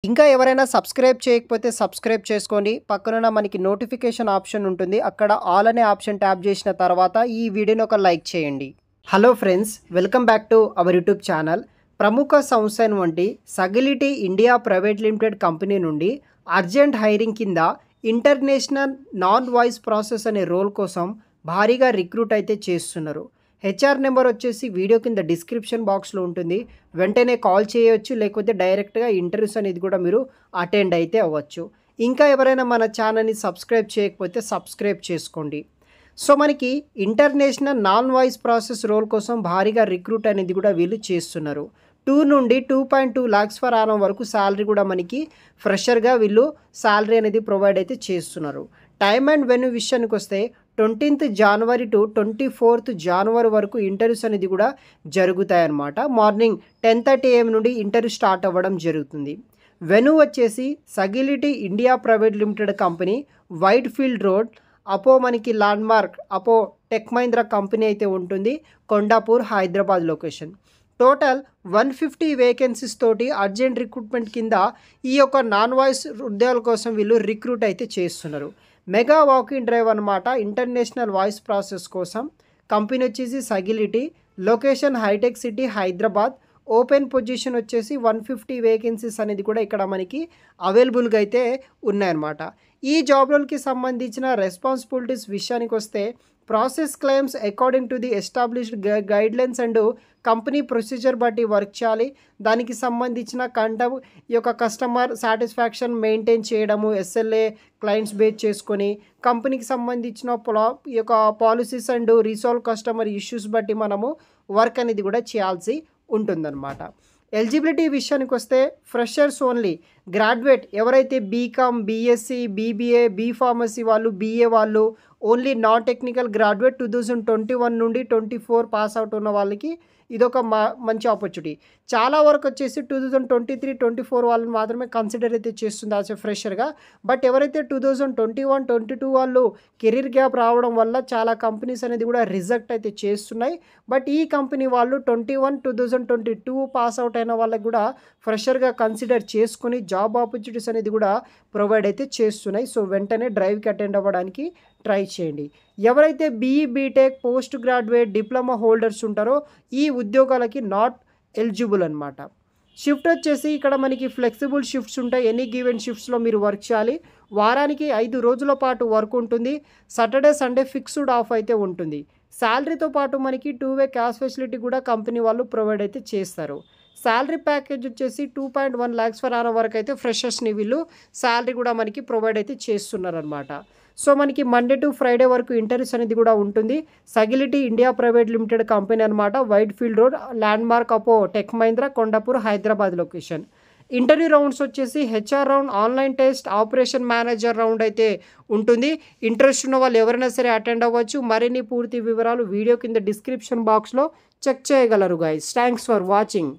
ఇంకా ఎవరైనా సబ్స్క్రైబ్ చేయకపోతే సబ్స్క్రైబ్ చేసుకోండి. పక్కనున్న మనకి నోటిఫికేషన్ ఆప్షన్ ఉంటుంది. అక్కడ ఆల్ అనే ఆప్షన్ ట్యాప్ చేసిన తర్వాత ఈ వీడియోని ఒక లైక్ చేయండి. Hello friends, welcome back to our YouTube channel. ప్రముఖ సంస్థ వంటి సగిలిటీ ఇండియా ప్రైవేట్ లిమిటెడ్ కంపెనీ నుండి అర్జెంట్ హైరింగ్ కింద ఇంటర్నేషనల్ నాన్ వాయిస్ ప్రాసెస్ అనే రోల్ కోసం భారీగా రిక్రూట్ అయితే చేస్తున్నారు. హెచ్ఆర్ నెంబర్ వచ్చేసి వీడియో కింద డిస్క్రిప్షన్ బాక్స్లో ఉంటుంది. వెంటనే కాల్ చేయవచ్చు, లేకపోతే డైరెక్ట్గా ఇంటర్వ్యూస్ అనేది కూడా మీరు అటెండ్ అయితే అవ్వచ్చు. ఇంకా ఎవరైనా మన ఛానల్ని సబ్స్క్రైబ్ చేయకపోతే సబ్స్క్రైబ్ చేసుకోండి. సో మనకి international non voice process role కోసం భారీగా రిక్రూట్ అనేది కూడా వీళ్ళు చేస్తున్నారు. 2 నుండి 2.2 lakhs ఫర్ ఆనం వరకు శాలరీ కూడా మనకి ఫ్రెషర్గా వీళ్ళు శాలరీ అనేది ప్రొవైడ్ అయితే చేస్తున్నారు. టైమ్ అండ్ వెన్యూ విషయానికి వస్తే 20th January to 24th January వరకు ఇంటర్వ్యూస్ అనేది కూడా జరుగుతాయన్నమాట. మార్నింగ్ 10:30 AM నుండి ఇంటర్వ్యూ స్టార్ట్ అవ్వడం జరుగుతుంది. వెన్యూ వచ్చేసి Sagility India private limited company, Whitefield road, అపో మనకి ల్యాండ్మార్క్ అపో టెక్ మహీంద్రా కంపెనీ అయితే ఉంటుంది, Kondapur, Hyderabad location. Total 150 vacancies తోటి అర్జెంట్ రిక్రూట్మెంట్ కింద ఈ యొక్క నాన్ వాయిస్ ఉద్యోగాల కోసం వీళ్ళు రిక్రూట్ అయితే చేస్తున్నారు. మెగా వాకింగ్ డ్రైవ్ అనమాట. ఇంటర్నేషనల్ వాయిస్ ప్రాసెస్ కోసం కంపెనీ వచ్చేసి Sagility, location Hitech City, Hyderabad. Open position వచ్చేసి 150 వేకెన్సీస్ అనేది కూడా ఇక్కడ మనకి అవైలబుల్గా అయితే ఉన్నాయన్నమాట. ఈ జాబ్ రోల్కి సంబంధించిన రెస్పాన్సిబిలిటీస్ విషయానికి వస్తే process claims according to the established guidelines and company procedure బట్టి వర్క్ చేయాలి. దానికి సంబంధించిన ఈ యొక్క కస్టమర్ సాటిస్ఫాక్షన్ మెయింటైన్ చేయడము, ఎస్ఎల్ఏ క్లయింట్స్ బేస్ చేసుకొని కంపెనీకి సంబంధించిన ఈ యొక్క policies and resolve customer issues బట్టి మనము వర్క్ అనేది కూడా చేయాల్సి ఉంటుందన్నమాట. ఎలిజిబిలిటీ విషయానికి వస్తే ఫ్రెషర్స్ ఓన్లీ, గ్రాడ్యుయేట్ ఎవరైతే BCom, BSc, BBA, B pharmacy వాళ్ళు, బీఏ వాళ్ళు, ఓన్లీ నాన్ టెక్నికల్ గ్రాడ్యుయేట్ 2021 నుండి 24 పాస్ అవుట్ ఉన్న వాళ్ళకి ఇదొక మంచి ఆపర్చునిటీ. చాలా వరకు వచ్చేసి 2023, 24 వాళ్ళని మాత్రమే కన్సిడర్ అయితే చేస్తుంది యాజ్ ఎ ఫ్రెషర్గా. బట్ ఎవరైతే 2021, 22 వాళ్ళు కెరీర్ గ్యాప్ రావడం వల్ల చాలా కంపెనీస్ అనేది కూడా రిజెక్ట్ అయితే చేస్తున్నాయి. బట్ ఈ కంపెనీ వాళ్ళు 2022 పాస్ అవుట్ అయిన వాళ్ళకి కూడా ఫ్రెషర్గా కన్సిడర్ చేసుకుని జాబ్ ఆపర్చునిటీస్ అనేది కూడా ప్రొవైడ్ అయితే చేస్తున్నాయి. సో వెంటనే డ్రైవ్కి అటెండ్ అవ్వడానికి ట్రై చేయండి. ఎవరైతే BE, BTech, post graduate, diploma holders ఉంటారో ఈ ఉద్యోగాలకి నాట్ ఎలిజిబుల్ అనమాట. షిఫ్ట్ వచ్చేసి ఇక్కడ మనకి ఫ్లెక్సిబుల్ షిఫ్ట్స్ ఉంటాయి. ఎనీ గివెన్ షిఫ్ట్స్లో మీరు వర్క్ చేయాలి. వారానికి 5 రోజుల పాటు వర్క్ ఉంటుంది. సాటర్డే, సండే ఫిక్స్డ్ ఆఫ్ అయితే ఉంటుంది. శాలరీతో పాటు మనకి 2-way క్యాష్ ఫెసిలిటీ కూడా కంపెనీ వాళ్ళు ప్రొవైడ్ అయితే చేస్తారు. శాలరీ ప్యాకేజ్ వచ్చేసి 2.1 lakhs ఫర్ ఆనం వరకు అయితే ఫ్రెషర్స్ని వీళ్ళు శాలరీ కూడా మనకి ప్రొవైడ్ అయితే చేస్తున్నారనమాట. సో మనకి మండే టు ఫ్రైడే వరకు ఇంటర్వ్యూస్ అనేది కూడా ఉంటుంది. Sagility India private limited company అనమాట. వైట్ ఫీల్డ్ రోడ్, ల్యాండ్మార్క్ అపో tech Mahindra, Kondapur, Hyderabad location. Interview rounds వచ్చేసి HR round, online test, operation manager round అయితే ఉంటుంది. ఇంట్రెస్ట్ ఉన్న వాళ్ళు ఎవరైనా సరే అటెండ్ అవ్వచ్చు. మరిన్ని పూర్తి వివరాలు వీడియో కింద డిస్క్రిప్షన్ బాక్స్లో చెక్ చేయగలరు గైస్. Thanks for watching.